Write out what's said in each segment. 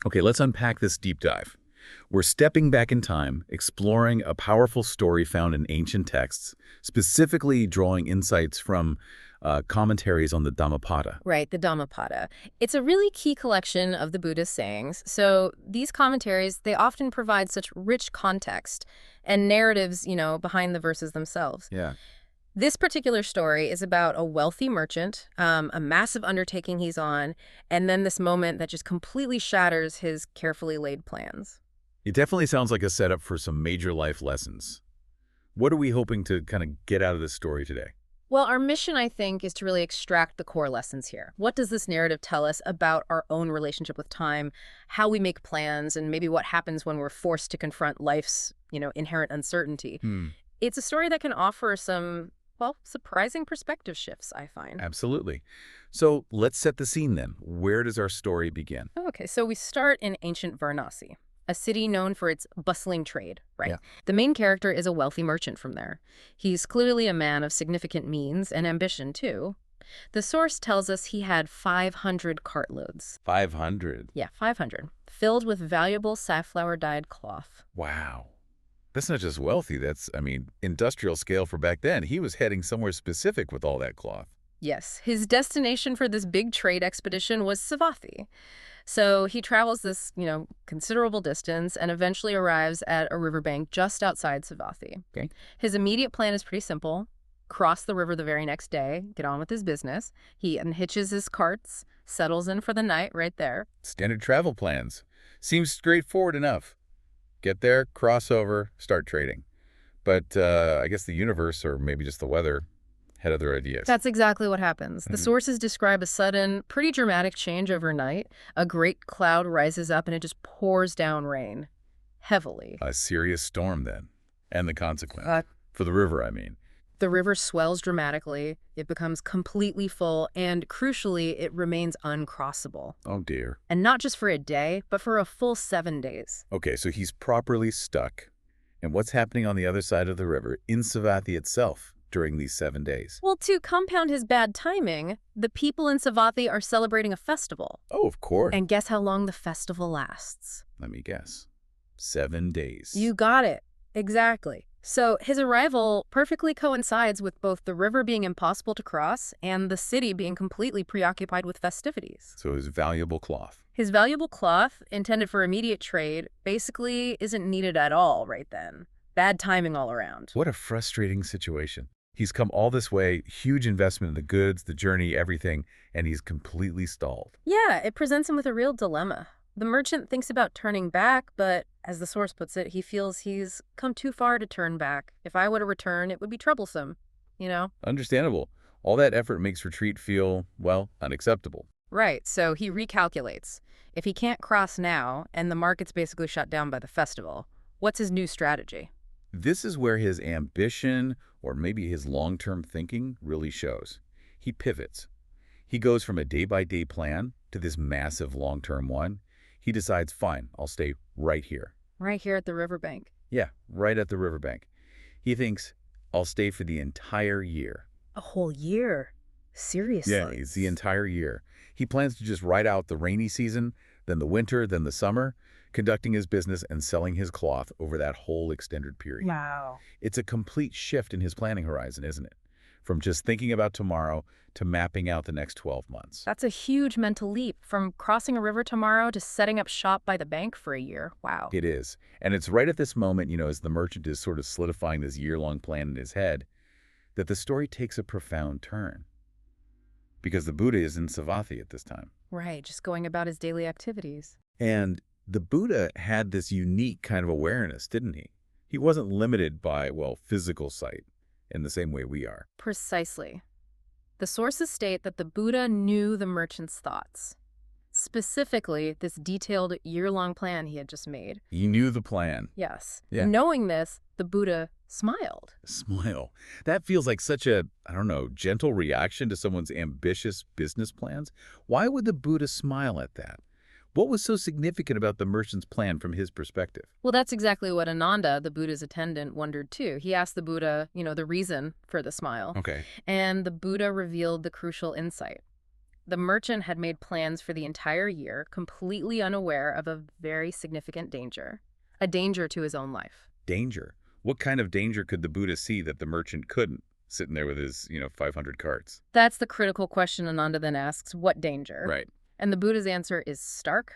Okay, let's unpack this deep dive. We're stepping back in time, exploring a powerful story found in ancient texts, specifically drawing insights from commentaries on the Dhammapada. Right, the Dhammapada. It's a really key collection of the Buddha's sayings. So these commentaries, they often provide such rich context and narratives, behind the verses themselves. Yeah. This particular story is about a wealthy merchant, a massive undertaking he's on, and then this moment that just completely shatters his carefully laid plans. It definitely sounds like a setup for some major life lessons. What are we hoping to kind of get out of this story today? Well, our mission, I think, is to really extract the core lessons here. What does this narrative tell us about our own relationship with time, how we make plans, and maybe what happens when we're forced to confront life's, inherent uncertainty? It's a story that can offer some, surprising perspective shifts, I find. Absolutely. So let's set the scene then. Where does our story begin? Okay, so we start in ancient Varanasi, a city known for its bustling trade, right? Yeah. The main character is a wealthy merchant from there. He's clearly a man of significant means and ambition, too. The source tells us he had 500 cartloads. 500. Yeah, 500. Filled with valuable safflower-dyed cloth. Wow. That's not just wealthy. That's, industrial scale for back then. He was heading somewhere specific with all that cloth. Yes, his destination for this big trade expedition was Savatthi. So he travels this, considerable distance and eventually arrives at a riverbank just outside Savatthi. Okay. His immediate plan is pretty simple. Cross the river the very next day, get on with his business. He unhitches his carts, settles in for the night right there. Standard travel plans. Seems straightforward enough. Get there, cross over, start trading. But I guess the universe, or maybe just the weather, had other ideas. That's exactly what happens. The sources describe a sudden, pretty dramatic change overnight. A great cloud rises up and it just pours down rain. Heavily. A serious storm then. And the consequence. For the river, I mean. The river swells dramatically. It becomes completely full, and crucially, it remains uncrossable. Oh, dear. And not just for a day, but for a full 7 days. Okay, so he's properly stuck. And what's happening on the other side of the river, in Savatthi itself, during these 7 days? Well, to compound his bad timing, the people in Savatthi are celebrating a festival. Oh, of course. And guess how long the festival lasts? Let me guess. 7 days. You got it. Exactly. So his arrival perfectly coincides with both the river being impossible to cross and the city being completely preoccupied with festivities. So his valuable cloth. His valuable cloth, intended for immediate trade, basically isn't needed at all right then. Bad timing all around. What a frustrating situation. He's come all this way, huge investment in the goods, the journey, everything, and he's completely stalled. Yeah, it presents him with a real dilemma. The merchant thinks about turning back, but as the source puts it, he feels he's come too far to turn back. If I were to return, it would be troublesome, Understandable. All that effort makes retreat feel, unacceptable. Right, so he recalculates. If he can't cross now, and the market's basically shut down by the festival, what's his new strategy? This is where his ambition, or maybe his long-term thinking, really shows. He pivots. He goes from a day-by-day plan to this massive long-term one. He decides, fine, I'll stay right here. Right here at the riverbank. Yeah, right at the riverbank. He thinks, I'll stay for the entire year. A whole year? Seriously? Yeah, it's the entire year. He plans to just ride out the rainy season, then the winter, then the summer, conducting his business and selling his cloth over that whole extended period. Wow. It's a complete shift in his planning horizon, isn't it? From just thinking about tomorrow to mapping out the next 12 months. That's a huge mental leap, from crossing a river tomorrow to setting up shop by the bank for a year. Wow. It is. And it's right at this moment, as the merchant is sort of solidifying this year-long plan in his head, that the story takes a profound turn. Because the Buddha is in Savatthi at this time. Right, just going about his daily activities. And the Buddha had this unique kind of awareness, didn't he? He wasn't limited by, physical sight in the same way we are. Precisely. The sources state that the Buddha knew the merchant's thoughts. Specifically, this detailed year-long plan he had just made. He knew the plan. Yes. Yeah. Knowing this, the Buddha smiled. Smile. That feels like such a, gentle reaction to someone's ambitious business plans. Why would the Buddha smile at that? What was so significant about the merchant's plan from his perspective? Well, that's exactly what Ananda, the Buddha's attendant, wondered too. He asked the Buddha, the reason for the smile. Okay. And the Buddha revealed the crucial insight. The merchant had made plans for the entire year, completely unaware of a very significant danger, a danger to his own life. Danger. What kind of danger could the Buddha see that the merchant couldn't, sitting there with his, 500 carts? That's the critical question Ananda then asks, what danger? Right. And the Buddha's answer is stark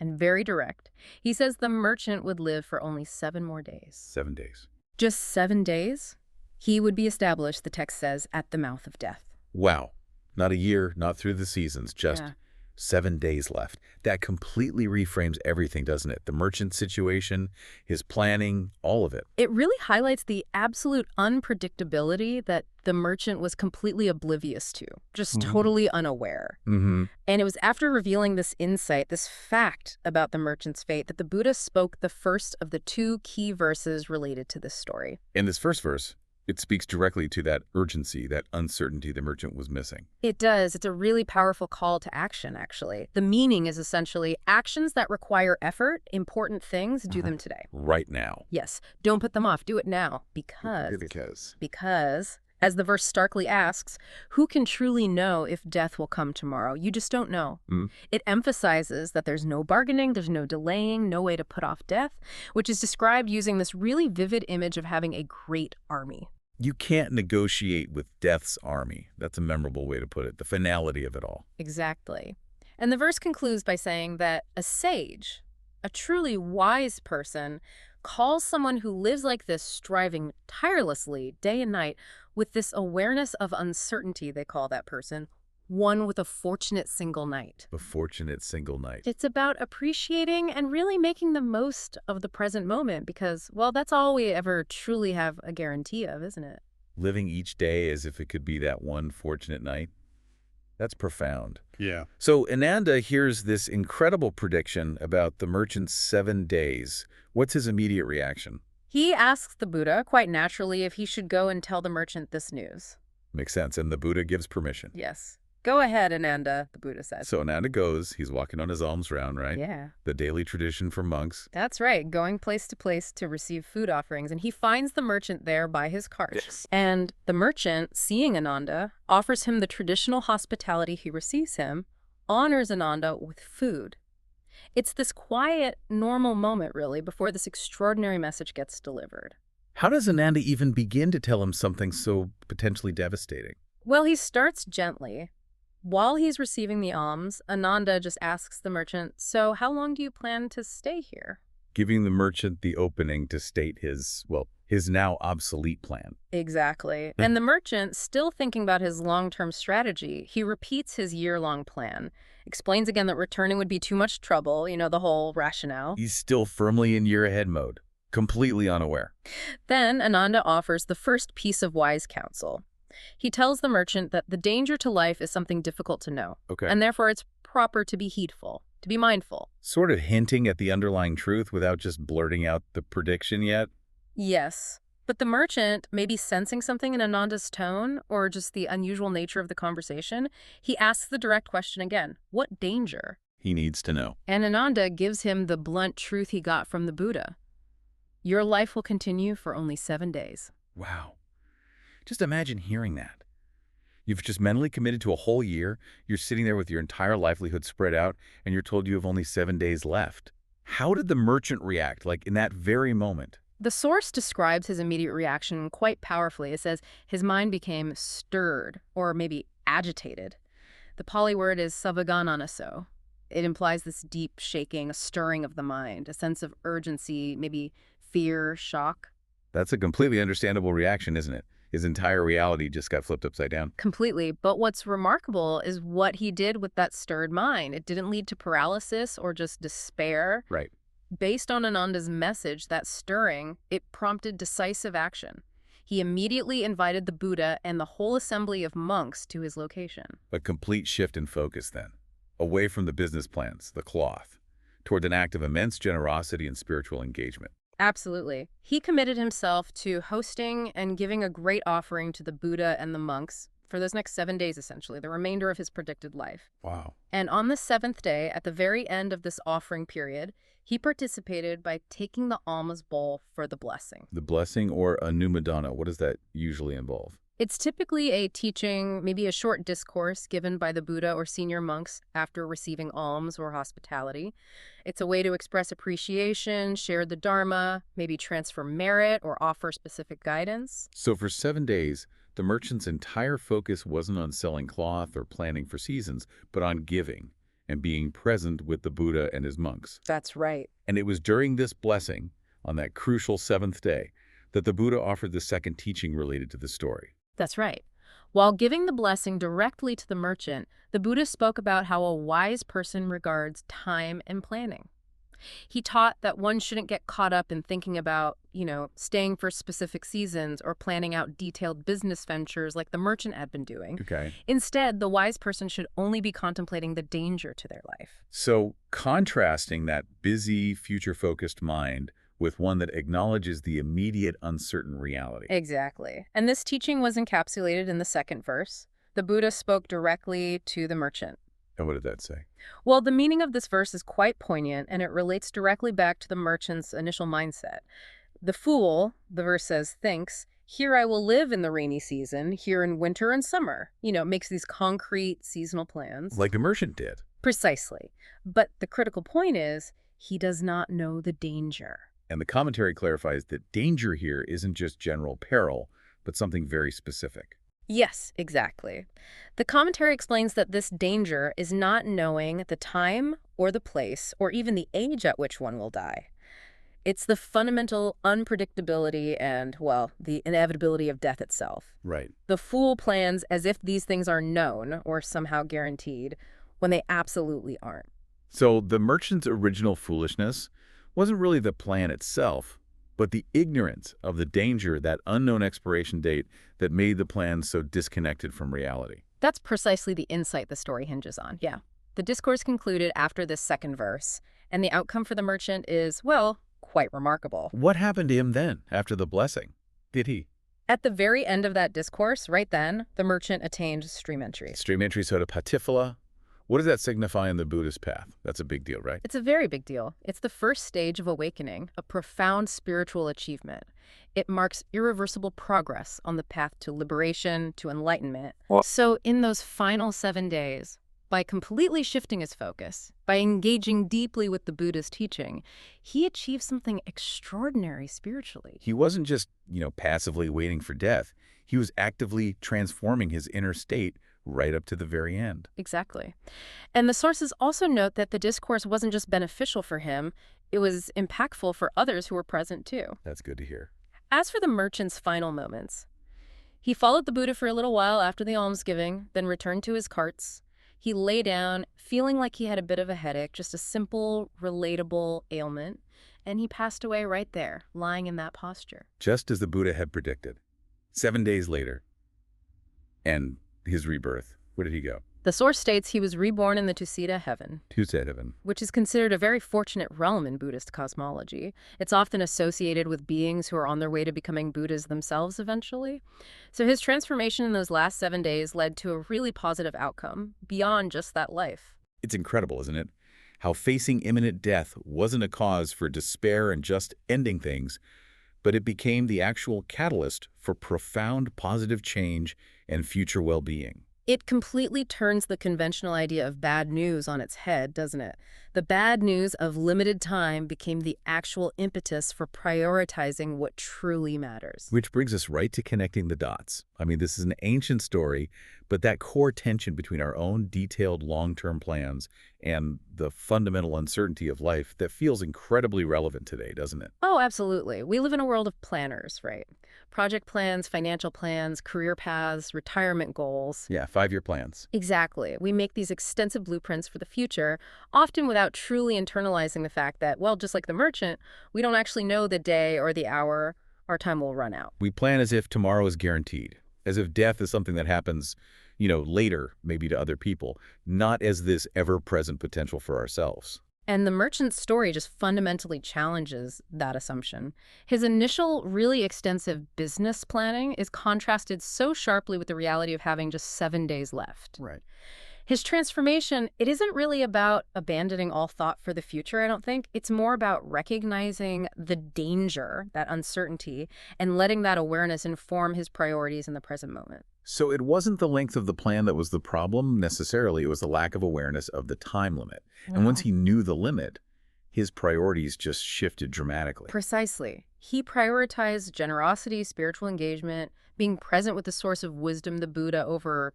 and very direct. He says the merchant would live for only 7 more days. 7 days. Just 7 days? He would be established, the text says, at the mouth of death. Wow. Not a year, not through the seasons, just Yeah. 7 days left. That completely reframes everything, doesn't it? The merchant situation, his planning, all of it. It really highlights the absolute unpredictability that the merchant was completely oblivious to, just totally unaware. Mm-hmm. And it was after revealing this insight, this fact about the merchant's fate, that the Buddha spoke the first of the 2 key verses related to this story. In this first verse, it speaks directly to that urgency, that uncertainty the merchant was missing. It does. It's a really powerful call to action, actually. The meaning is essentially actions that require effort, important things, do them today. Right now. Yes, don't put them off. Do it now. Because, as the verse starkly asks, who can truly know if death will come tomorrow? You just don't know. It emphasizes that there's no bargaining, there's no delaying, no way to put off death, which is described using this really vivid image of having a great army. You can't negotiate with death's army. That's a memorable way to put it, the finality of it all. Exactly. And the verse concludes by saying that a sage, a truly wise person, calls someone who lives like this, striving tirelessly day and night with this awareness of uncertainty, they call that person, one with a fortunate single night. A fortunate single night. It's about appreciating and really making the most of the present moment because, well, that's all we ever truly have a guarantee of, isn't it? Living each day as if it could be that one fortunate night. That's profound. Yeah. So Ananda hears this incredible prediction about the merchant's 7 days. What's his immediate reaction? He asks the Buddha, quite naturally, if he should go and tell the merchant this news. Makes sense. And the Buddha gives permission. Yes. Go ahead, Ananda, the Buddha says. So Ananda goes. He's walking on his alms round, right? Yeah. The daily tradition for monks. That's right, going place to place to receive food offerings. And he finds the merchant there by his cart. Yes. And the merchant, seeing Ananda, offers him the traditional hospitality. He receives him, honors Ananda with food. It's this quiet, normal moment, really, before this extraordinary message gets delivered. How does Ananda even begin to tell him something so potentially devastating? Well, he starts gently. While he's receiving the alms, Ananda just asks the merchant, so how long do you plan to stay here? Giving the merchant the opening to state his now obsolete plan. Exactly. And the merchant, still thinking about his long-term strategy, he repeats his year-long plan, explains again that returning would be too much trouble, the whole rationale. He's still firmly in year-ahead mode, completely unaware. Then Ananda offers the first piece of wise counsel. He tells the merchant that the danger to life is something difficult to know, Okay. and therefore it's proper to be heedful, to be mindful. Sort of hinting at the underlying truth without just blurting out the prediction yet. Yes, but the merchant, maybe sensing something in Ananda's tone or just the unusual nature of the conversation, he asks the direct question again, what danger? He needs to know. And Ananda gives him the blunt truth he got from the Buddha. Your life will continue for only 7 days. Wow. Just imagine hearing that. You've just mentally committed to a whole year, you're sitting there with your entire livelihood spread out, and you're told you have only 7 days left. How did the merchant react, like in that very moment? The source describes his immediate reaction quite powerfully. It says his mind became stirred, or maybe agitated. The Pali word is savagananaso. It implies this deep shaking, a stirring of the mind, a sense of urgency, maybe fear, shock. That's a completely understandable reaction, isn't it? His entire reality just got flipped upside down. Completely. But what's remarkable is what he did with that stirred mind. It didn't lead to paralysis or just despair. Right. Based on Ananda's message, that stirring, it prompted decisive action. He immediately invited the Buddha and the whole assembly of monks to his location. A complete shift in focus then. Away from the business plans, the cloth, toward an act of immense generosity and spiritual engagement. Absolutely. He committed himself to hosting and giving a great offering to the Buddha and the monks for those next 7 days, essentially, the remainder of his predicted life. Wow. And on the 7th day, at the very end of this offering period, he participated by taking the alms bowl for the blessing. The blessing or anumadana, what does that usually involve? It's typically a teaching, maybe a short discourse given by the Buddha or senior monks after receiving alms or hospitality. It's a way to express appreciation, share the Dharma, maybe transfer merit or offer specific guidance. So for 7 days, the merchant's entire focus wasn't on selling cloth or planning for seasons, but on giving and being present with the Buddha and his monks. That's right. And it was during this blessing, on that crucial 7th day, that the Buddha offered the second teaching related to the story. That's right. While giving the blessing directly to the merchant, the Buddha spoke about how a wise person regards time and planning. He taught that one shouldn't get caught up in thinking about, staying for specific seasons or planning out detailed business ventures like the merchant had been doing. Okay. Instead, the wise person should only be contemplating the danger to their life. So contrasting that busy, future-focused mind with one that acknowledges the immediate uncertain reality. Exactly. And this teaching was encapsulated in the second verse. The Buddha spoke directly to the merchant. And what did that say? Well, the meaning of this verse is quite poignant, and it relates directly back to the merchant's initial mindset. The fool, the verse says, thinks, here I will live in the rainy season, here in winter and summer. Makes these concrete seasonal plans. Like the merchant did. Precisely. But the critical point is, he does not know the danger. And the commentary clarifies that danger here isn't just general peril, but something very specific. Yes, exactly. The commentary explains that this danger is not knowing the time or the place or even the age at which one will die. It's the fundamental unpredictability and, the inevitability of death itself. Right. The fool plans as if these things are known or somehow guaranteed when they absolutely aren't. So the merchant's original foolishness wasn't really the plan itself, but the ignorance of the danger, that unknown expiration date that made the plan so disconnected from reality. That's precisely the insight the story hinges on, yeah. The discourse concluded after this second verse, and the outcome for the merchant is, quite remarkable. What happened to him then, after the blessing? Did he? At the very end of that discourse, right then, the merchant attained stream entry. Stream entry Sotapatifala. What does that signify in the Buddhist path? That's a big deal, right? It's a very big deal. It's the first stage of awakening, a profound spiritual achievement. It marks irreversible progress on the path to liberation, to enlightenment. So in those final 7 days, by completely shifting his focus, by engaging deeply with the Buddha's teaching, he achieved something extraordinary spiritually. He wasn't just, passively waiting for death. He was actively transforming his inner state right up to the very end. Exactly. And the sources also note that the discourse wasn't just beneficial for him, it was impactful for others who were present too. That's good to hear. As for the merchant's final moments, he followed the Buddha for a little while after the almsgiving, then returned to his carts. He lay down, feeling like he had a bit of a headache, just a simple, relatable ailment, and he passed away right there, lying in that posture. Just as the Buddha had predicted. 7 days later. And his rebirth. Where did he go? The source states he was reborn in the Tusita heaven, Tuesday heaven. which is considered a very fortunate realm in Buddhist cosmology. It's often associated with beings who are on their way to becoming Buddhas themselves eventually. So his transformation in those last 7 days led to a really positive outcome beyond just that life. It's incredible, isn't it? How facing imminent death wasn't a cause for despair and just ending things, but it became the actual catalyst for profound positive change and future well-being. It completely turns the conventional idea of bad news on its head, doesn't it? The bad news of limited time became the actual impetus for prioritizing what truly matters. Which brings us right to connecting the dots. I mean, this is an ancient story, but that core tension between our own detailed long-term plans and the fundamental uncertainty of life that feels incredibly relevant today, doesn't it? Oh, absolutely. We live in a world of planners, right? Project plans, financial plans, career paths, retirement goals. Yeah, 5-year plans. Exactly. We make these extensive blueprints for the future, often without truly internalizing the fact that, just like the merchant, we don't actually know the day or the hour our time will run out. We plan as if tomorrow is guaranteed, as if death is something that happens, later, maybe to other people, not as this ever-present potential for ourselves. And the merchant's story just fundamentally challenges that assumption. His initial, really extensive business planning is contrasted so sharply with the reality of having just 7 days left. Right. His transformation, it isn't really about abandoning all thought for the future, I don't think. It's more about recognizing the danger, that uncertainty, and letting that awareness inform his priorities in the present moment. So it wasn't the length of the plan that was the problem necessarily, it was the lack of awareness of the time limit. And once Wow. he knew the limit, his priorities just shifted dramatically. Precisely. He prioritized generosity, spiritual engagement, being present with the source of wisdom, the Buddha, over,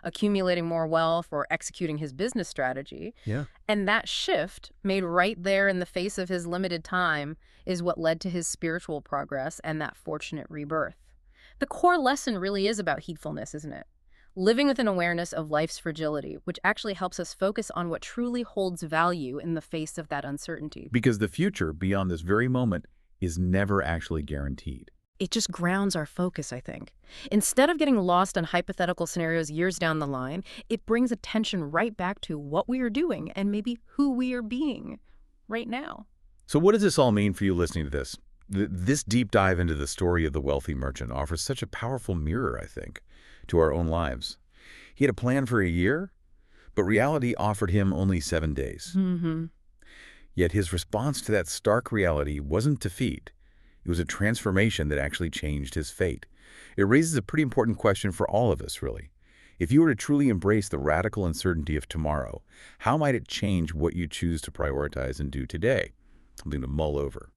accumulating more wealth or executing his business strategy. Yeah. And that shift, made right there in the face of his limited time, is what led to his spiritual progress and that fortunate rebirth. The core lesson really is about heedfulness, isn't it? Living with an awareness of life's fragility, which actually helps us focus on what truly holds value in the face of that uncertainty. Because the future, beyond this very moment, is never actually guaranteed. It just grounds our focus, I think. Instead of getting lost on hypothetical scenarios years down the line, it brings attention right back to what we are doing and maybe who we are being right now. So what does this all mean for you listening to this? This deep dive into the story of the wealthy merchant offers such a powerful mirror, I think, to our own lives. He had a plan for a year, but reality offered him only 7 days. Mm-hmm. Yet his response to that stark reality wasn't defeat. It was a transformation that actually changed his fate. It raises a pretty important question for all of us, really. If you were to truly embrace the radical uncertainty of tomorrow, how might it change what you choose to prioritize and do today? Something to mull over.